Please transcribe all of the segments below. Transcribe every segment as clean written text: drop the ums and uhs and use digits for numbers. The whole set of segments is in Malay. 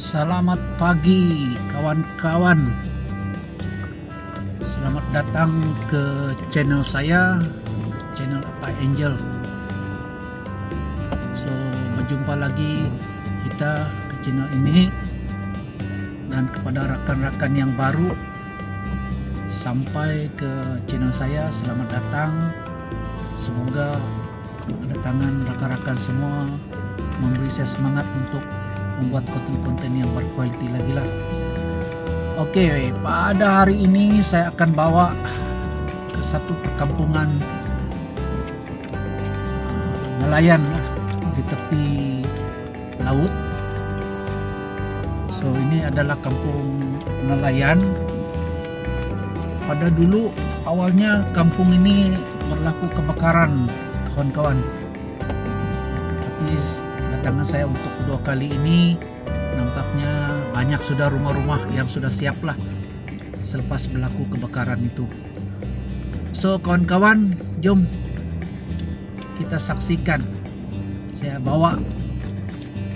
Selamat pagi kawan-kawan. Selamat datang ke channel saya, channel Apa Angel. So, berjumpa lagi kita ke channel ini, dan kepada rekan-rekan yang baru sampai ke channel saya, selamat datang. Semoga kedatangan rekan-rekan semua memberi saya semangat untuk membuat konten-konten yang berkualiti lagi lah. Oke, pada hari ini saya akan bawa ke satu perkampungan nelayan di tepi laut. So, ini adalah kampung nelayan. Pada dulu awalnya kampung ini berlaku kebakaran, kawan-kawan. Tapi kedatangan saya untuk kedua kali ini, nampaknya banyak sudah rumah-rumah yang sudah siap lah selepas berlaku kebakaran itu. So, kawan-kawan, jom kita saksikan. Saya bawa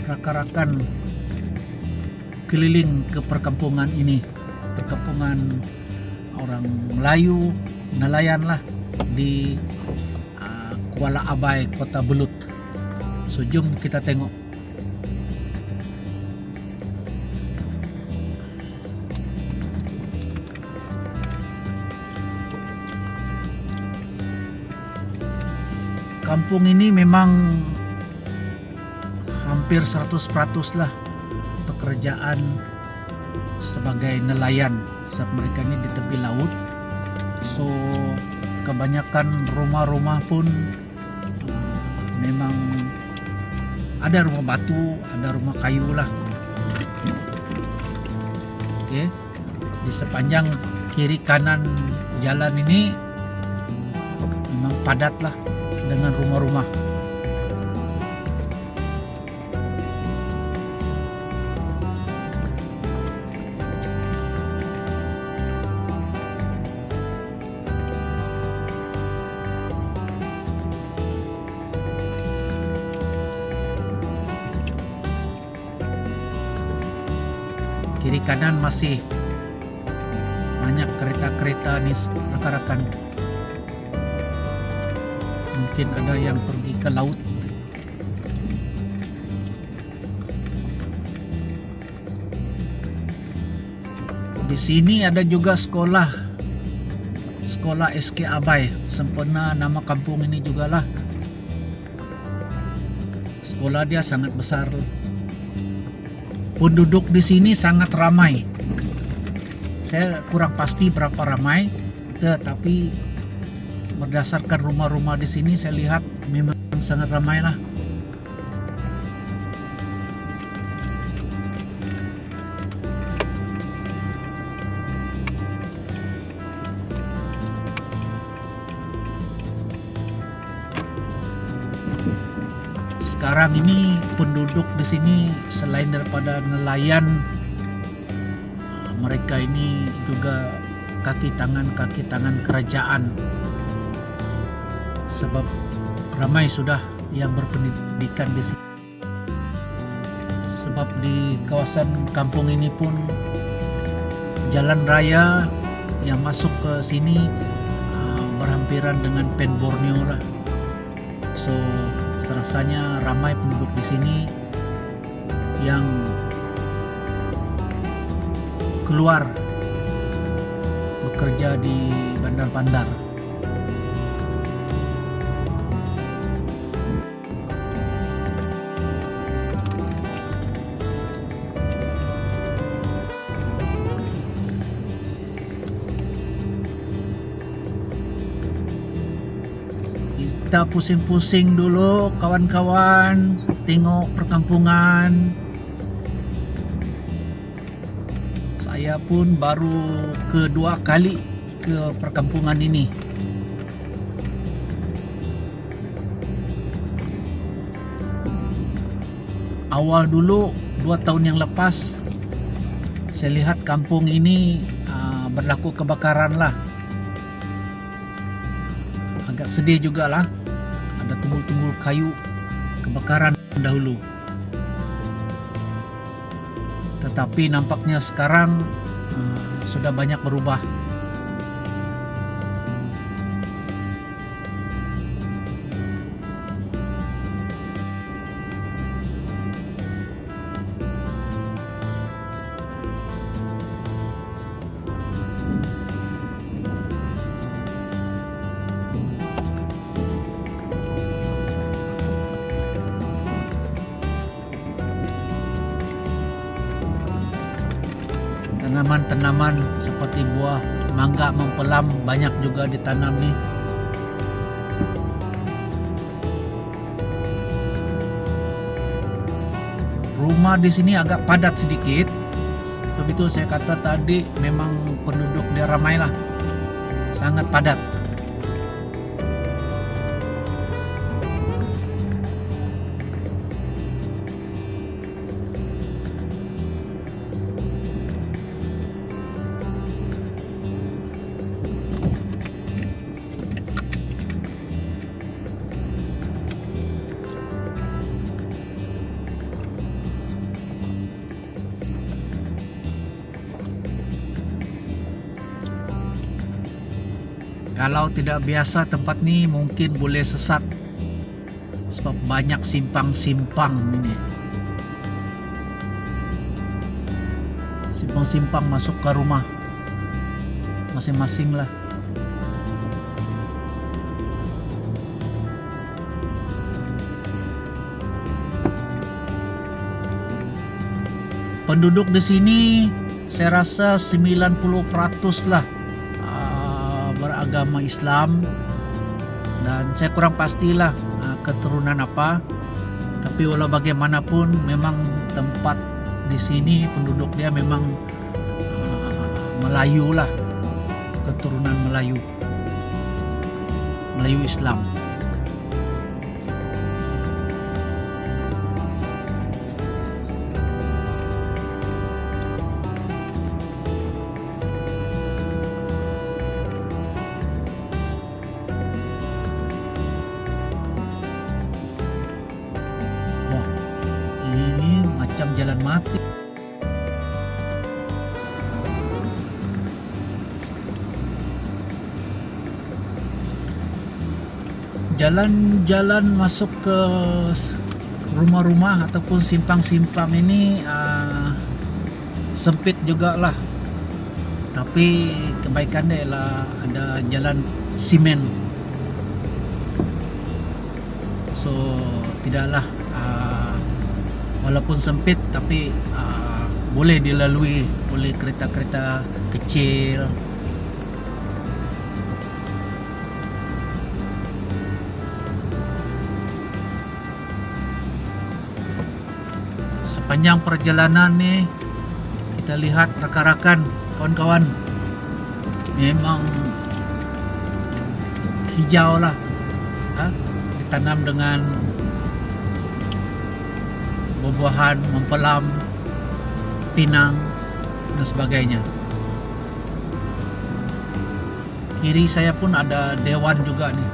rakan-rakan keliling ke perkampungan ini, perkampungan orang Melayu, nelayan lah, di Kuala Abai, Kota Belud. So, jom kita tengok. Kampung ini memang hampir 100% lah pekerjaan sebagai nelayan, sebab mereka ini di tepi laut. So, kebanyakan rumah-rumah pun memang ada rumah batu, ada rumah kayu lah. Oke, di sepanjang kiri kanan jalan ini memang padat lah dengan rumah-rumah. Kiri kanan masih banyak kereta-kereta nih rekan-rekan. Mungkin ada yang pergi ke laut. Di sini ada juga sekolah SK Abai, sempena nama kampung ini juga lah. Sekolah dia sangat besar. Penduduk di sini sangat ramai. Saya kurang pasti berapa ramai, tetapi berdasarkan rumah-rumah di sini saya lihat memang sangat ramai lah. Sekarang ini penduduk di sini selain daripada nelayan, mereka ini juga kaki tangan kerajaan, sebab ramai sudah yang berpendidikan di sini. Sebab di kawasan kampung ini pun jalan raya yang masuk ke sini berhampiran dengan Pen Borneo lah. So, rasanya ramai penduduk di sini yang keluar bekerja di bandar-bandar. Kita pusing-pusing dulu kawan-kawan, tengok perkampungan. Saya pun baru kedua kali ke perkampungan ini. Awal dulu 2 tahun yang lepas, saya lihat kampung ini berlaku kebakaran lah. Agak sedih juga lah. Ada tumbul-tumbul kayu kebakaran dahulu. tetapi nampaknya sekarang sudah banyak berubah. Tanaman-tanaman seperti buah mangga mempelam banyak juga ditanam nih. Rumah di sini agak padat sedikit. Begitu saya kata tadi, memang penduduk dia ramai lah, sangat padat. Kalau tidak biasa tempat ini mungkin boleh sesat sebab banyak simpang-simpang ini. Simpang-simpang masuk ke rumah masing-masing lah. Penduduk di sini saya rasa 90% lah beragama Islam, dan saya kurang pastilah keturunan apa, tapi walau bagaimanapun memang tempat di sini penduduk dia memang Melayu lah, keturunan Melayu Islam. Ini macam jalan mati. Jalan-jalan masuk ke rumah-rumah ataupun simpang-simpang ini sempit juga lah. Tapi kebaikannya ialah ada jalan simen. So tidaklah walaupun sempit tapi boleh dilalui oleh kereta-kereta kecil. Sepanjang perjalanan nih kita lihat rakan-rakan, kawan-kawan, memang hijau lah, ditanam dengan buah-buahan, mempelam, pinang dan sebagainya. Kiri saya pun ada dewan juga nih.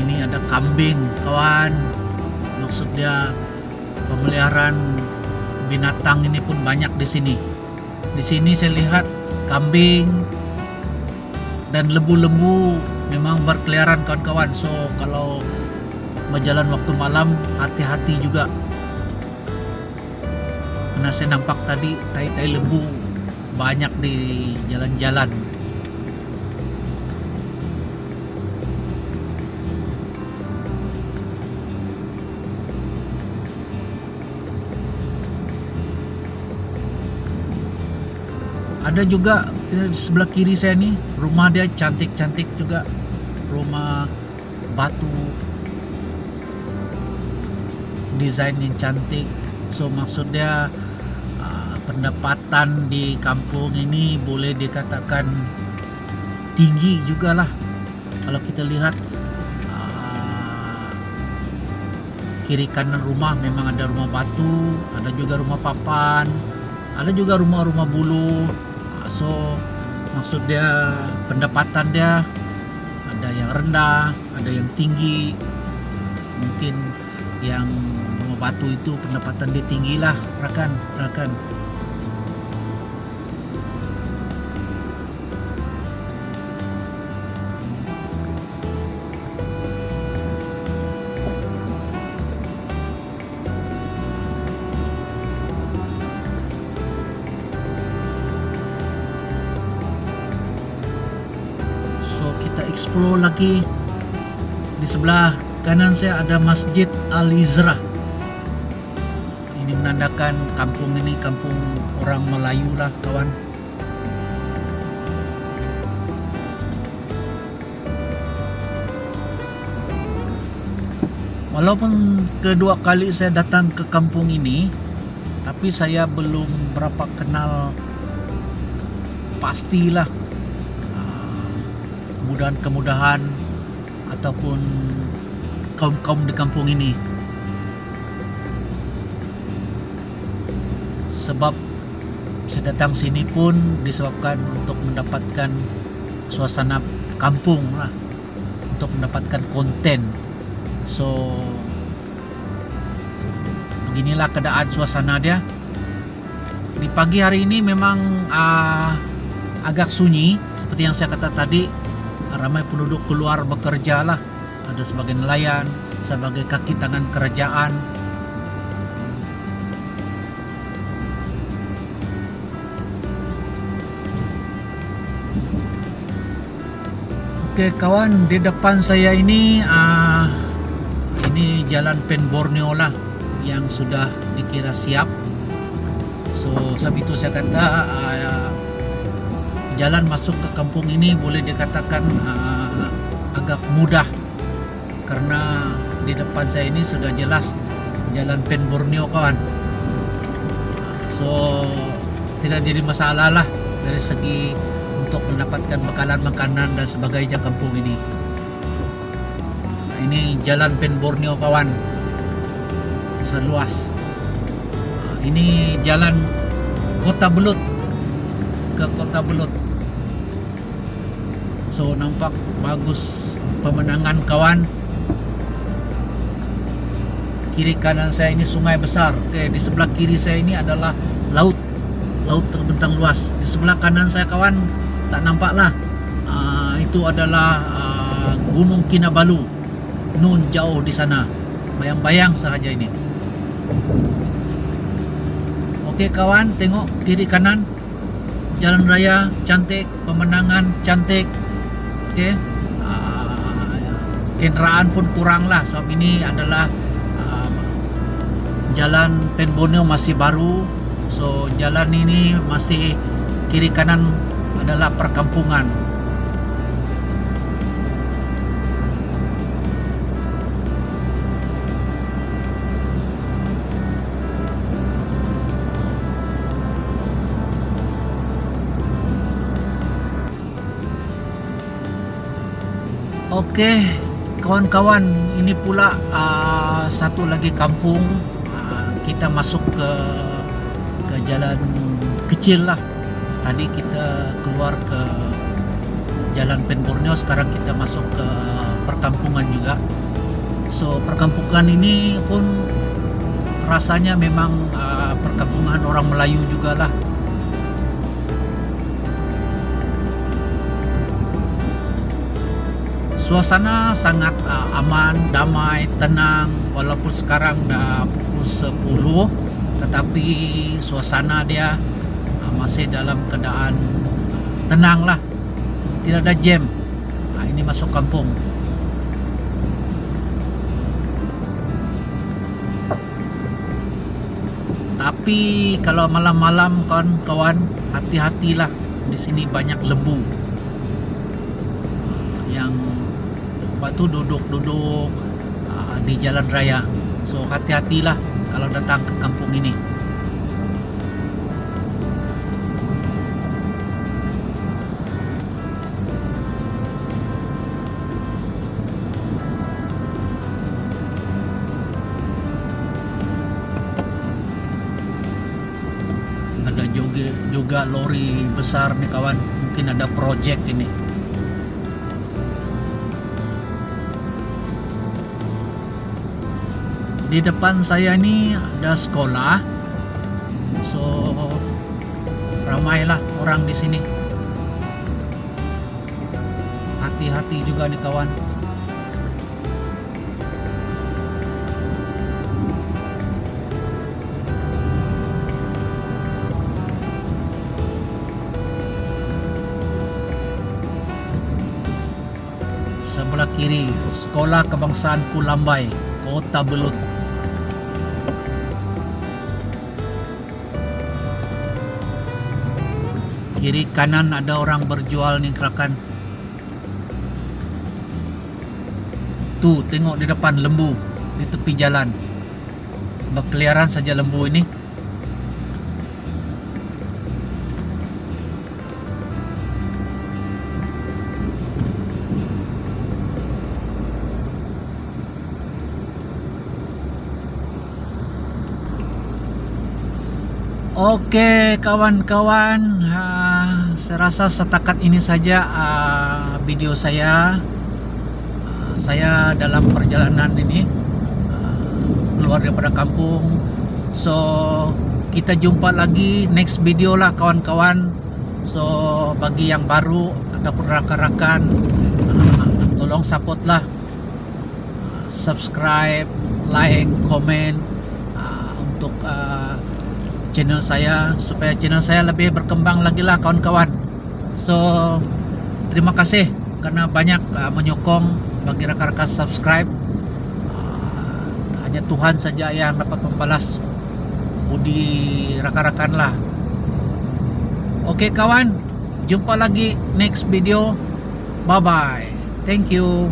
Ini ada kambing, kawan. Maksudnya pemeliharaan binatang ini pun banyak di sini. Di sini saya lihat kambing dan lembu-lembu memang berkeliaran, kawan-kawan. So kalau berjalan waktu malam hati-hati juga, karena saya nampak tadi tai-tai lembu banyak di jalan-jalan. Ada juga di sebelah kiri saya nih, rumah dia cantik-cantik juga, rumah batu, desain yang cantik. So maksudnya pendapatan di kampung ini boleh dikatakan tinggi juga lah. Kalau kita lihat kiri kanan rumah memang ada rumah batu, ada juga rumah papan, ada juga rumah-rumah bulu. So maksud dia pendapatan dia Ada yang rendah, ada yang tinggi. Mungkin yang rumah batu itu pendapatan dia tinggi lah, rakan. So kita explore lagi. Di sebelah kanan saya ada Masjid Al-Izrah. Ini menandakan kampung ini kampung orang Melayu lah, kawan. Walaupun kedua kali saya datang ke kampung ini, tapi saya belum berapa kenal pastilah kemudahan ataupun kaum-kaum di kampung ini. Sebab saya datang sini pun disebabkan untuk mendapatkan suasana kampung lah, untuk mendapatkan konten. So beginilah keadaan suasana dia. Di pagi hari ini memang agak sunyi, seperti yang saya kata tadi. Ramai penduduk keluar bekerja lah. Ada sebagai nelayan, sebagai kaki tangan kerajaan. Oke kawan, di depan saya ini jalan Pen Borneo lah yang sudah dikira siap. So sebab itu saya kata jalan masuk ke kampung ini boleh dikatakan agak mudah, karena di depan saya ini sudah jelas jalan Pen Borneo, kawan. So tidak jadi masalah lah dari segi untuk mendapatkan bekalan makanan dan sebagainya kampung ini. Ini jalan Pen Borneo, kawan, seluas. Ini jalan Kota Belud ke Kota Belud. So nampak bagus pemandangan, kawan. Kiri kanan saya ini sungai besar. Oke, di sebelah kiri saya ini adalah laut terbentang luas. Di sebelah kanan saya, kawan, tak nampak lah. Itu adalah Gunung Kinabalu, nun jauh di sana, bayang-bayang sahaja ini. Oke kawan, tengok kiri kanan, jalan raya cantik, pemandangan cantik. Oke, kendaraan pun kurang lah, sebab ini adalah jalan Pen Borneo masih baru. So jalan ini masih kiri kanan adalah perkampungan. Oke kawan-kawan, ini pula satu lagi kampung. Kita masuk ke jalan kecil lah. Tadi kita keluar ke jalan Pen Borneo, sekarang kita masuk ke perkampungan juga. So perkampungan ini pun rasanya memang perkampungan orang Melayu juga lah. Suasana sangat aman, damai, tenang. Walaupun sekarang dah pukul 10, tetapi suasana dia masih dalam keadaan tenang lah. Tidak ada jam. Ini masuk kampung. Tapi kalau malam-malam, kawan-kawan, hati-hatilah. Di sini banyak lembu yang waktu duduk-duduk di jalan raya. So hati-hatilah kalau datang ke kampung ini. Ada juga lori besar nih, kawan. Mungkin ada project ini. Di depan saya ni ada sekolah, so ramailah orang di sini. Hati-hati juga nih kawan. Sebelah kiri, Sekolah Kebangsaan Kulambay, Kota Belud. Kiri kanan ada orang berjual nih rakan. Tuh, tengok di depan lembu di tepi jalan. Berkeliaran saja lembu ini. Oke kawan-kawan, saya rasa setakat ini saja video saya. Saya dalam perjalanan ini keluar daripada kampung. So kita jumpa lagi next video lah kawan-kawan. So bagi yang baru ataupun rakan-rakan, tolong support lah, subscribe, like, komen untuk channel saya, supaya channel saya lebih berkembang lagi lah kawan-kawan. So terima kasih karena banyak menyokong. Bagi rakan-rakan subscribe, hanya Tuhan saja yang dapat membalas budi rakan-rakan lah. Oke kawan, jumpa lagi next video. Bye bye, thank you.